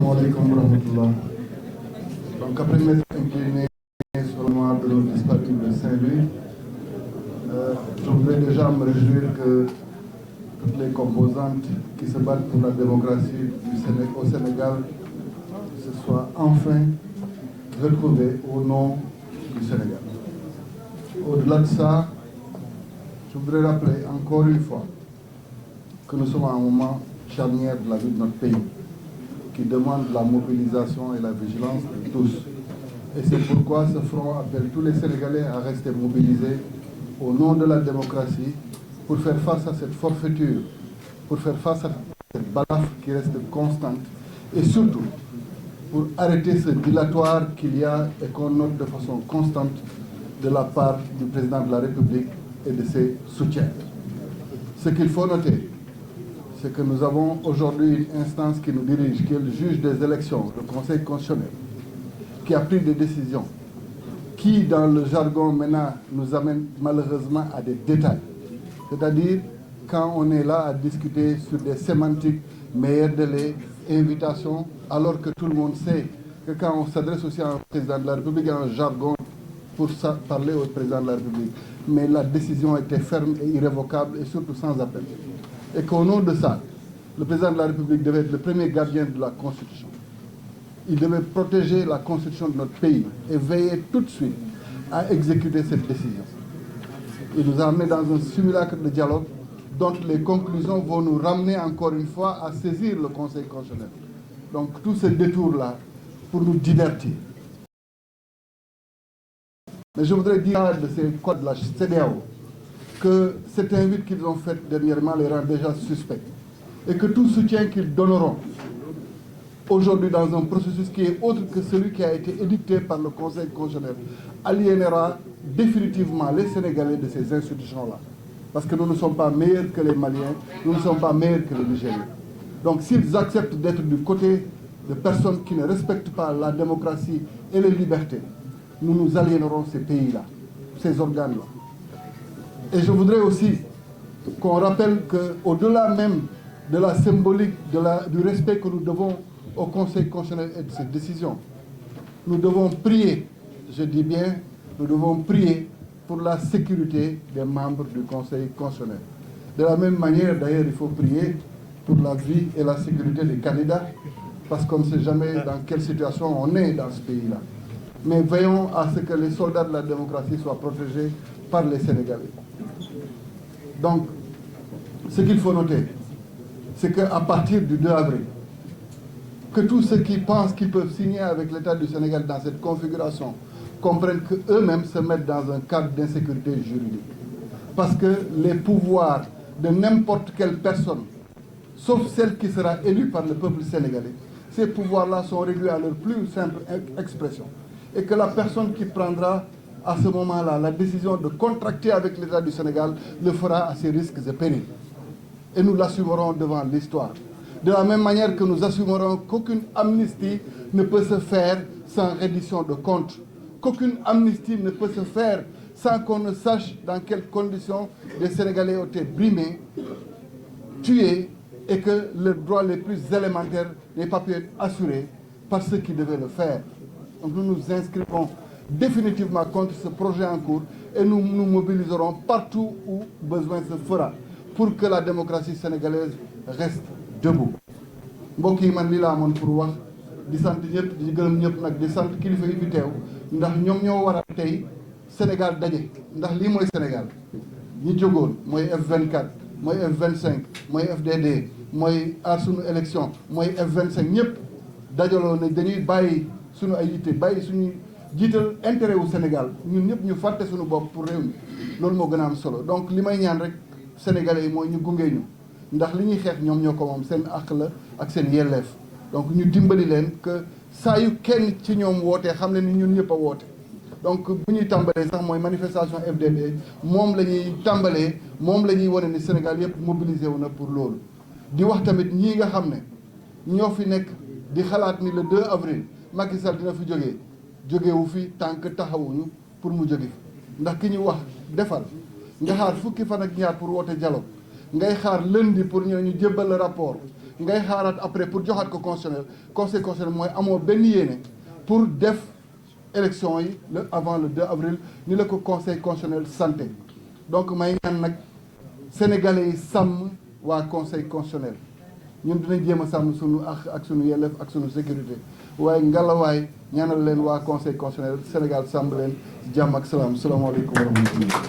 Alaikum warahmatullah. Donc après m'être incliné sur le noir de notre disparu de Saint-Louis, je voudrais déjà me réjouir que toutes les composantes qui se battent pour la démocratie au Sénégal se soient enfin retrouvées au nom du Sénégal. Au-delà de ça, je voudrais rappeler encore une fois que nous sommes à un moment charnière de la vie de notre pays, qui demande la mobilisation et la vigilance de tous. Et c'est pourquoi ce front appelle tous les Sénégalais à rester mobilisés au nom de la démocratie pour faire face à cette forfaiture, pour faire face à cette balafre qui reste constante et surtout pour arrêter ce dilatoire qu'il y a et qu'on note de façon constante de la part du président de la République et de ses soutiens. Ce qu'il faut noter, c'est que nous avons aujourd'hui une instance qui nous dirige, qui est le juge des élections, le Conseil constitutionnel, qui a pris des décisions qui, dans le jargon maintenant, nous amène malheureusement à des détails. C'est-à-dire, quand on est là à discuter sur des sémantiques, meilleurs délais, invitations, alors que tout le monde sait que quand on s'adresse aussi à un président de la République, il y a un jargon pour ça, parler au président de la République. Mais la décision était ferme et irrévocable et surtout sans appel. Et qu'au nom de ça, le président de la République devait être le premier gardien de la Constitution. Il devait protéger la Constitution de notre pays et veiller tout de suite à exécuter cette décision. Il nous a amenés dans un simulacre de dialogue dont les conclusions vont nous ramener encore une fois à saisir le Conseil constitutionnel. Donc tout ce détour-là pour nous divertir. Mais je voudrais dire de ces codes de la CEDEAO que cette invite qu'ils ont faite dernièrement les rend déjà suspects et que tout soutien qu'ils donneront aujourd'hui dans un processus qui est autre que celui qui a été édicté par le Conseil constitutionnel aliénera définitivement les Sénégalais de ces institutions-là. Parce que nous ne sommes pas meilleurs que les Maliens, nous ne sommes pas meilleurs que les Nigériens. Donc s'ils acceptent d'être du côté de personnes qui ne respectent pas la démocratie et les libertés, nous nous aliénerons ces pays-là, ces organes-là. Et je voudrais aussi qu'on rappelle qu'au-delà même de la symbolique, du respect que nous devons au Conseil constitutionnel et de ses décisions, nous devons prier, je dis bien, nous devons prier pour la sécurité des membres du Conseil constitutionnel. De la même manière, d'ailleurs, il faut prier pour la vie et la sécurité des candidats, parce qu'on ne sait jamais dans quelle situation on est dans ce pays-là. Mais veillons à ce que les soldats de la démocratie soient protégés par les Sénégalais. Donc, ce qu'il faut noter, c'est qu'à partir du 2 avril, que tous ceux qui pensent qu'ils peuvent signer avec l'État du Sénégal dans cette configuration comprennent qu'eux-mêmes se mettent dans un cadre d'insécurité juridique. Parce que les pouvoirs de n'importe quelle personne, sauf celle qui sera élue par le peuple sénégalais, ces pouvoirs-là sont réduits à leur plus simple expression. Et que la personne qui prendra à ce moment-là la décision de contracter avec l'État du Sénégal le fera à ses risques et périls. Et nous l'assumerons devant l'histoire. De la même manière que nous assumerons qu'aucune amnistie ne peut se faire sans reddition de comptes, qu'aucune amnistie ne peut se faire sans qu'on ne sache dans quelles conditions les Sénégalais ont été brimés, tués, et que leurs droits les plus élémentaires n'aient pas pu être assurés par ceux qui devaient le faire. Donc nous nous inscrivons définitivement contre ce projet en cours et nous nous mobiliserons partout où besoin se fera pour que la démocratie sénégalaise reste debout. mbokk yi man li laa amoon pour wax di sant ñëpp di gërëm ñëpp nag di sant kilifa yi fi teew ndax ñoom ñoo war a tey Sénégal daje ndax lii mooy Sénégal ñi jógoon mooy F24 mooy F25 mooy FDD mooy aar sunu élection mooy F25 ñëpp dajaloo ne dañuy bàyyi sunu ay yitte bàyyi suñu jiital intérêt wu Sénégal ñun ñëpp ñu fàtte suñu bopp pour réew mi loolu moo gën a am solo donc li may ñaan rek sénégalais yi mooy ñu gunge ñu ndax li ñuy xeex ñoom ñoo ko moom seen àq la ak seen yelleef donc ñu dimbali leen que saa yu kenn ci ñoom wootee xam ne ni ñun ñëpp a woote donc bu ñuy tàmbalee sax mooy manifestation FDD moom la ñuy tàmbalee moom la ñuy wane ni Sénégal yëpp mobilisé wu na pour loolu di wax tamit ñii nga xam ne ñoo fi nekk di xalaat ni le 2 avril Macky Sall dina fi jógewu fi tànk taxawuñu pour mu jóge fi ndax ki ñu wax defal nga xaar fukki fan ak ñaar pour woote dialogue ngay xaar lundi pour ñu jébbal le rapport ngay xaaraat après pour joxaat ko constitutionnel conseil constitutionnel mooy amoo benn yéene pour def élection yi avant le 2 avril ni la ko conseil constitutionnel santé donc may ñaan nag sénégalais yi sàmm waa conseil constitutionnel ñun dinañ jéem a sàmm sunu ak sunu yelleef ak sunu sécurité waaye ngalawaay ñaanal leen waa conseil constitutionnel Sénégal sàmm leen jàmm ak salaam salaamaaleykum wa rahmatulah.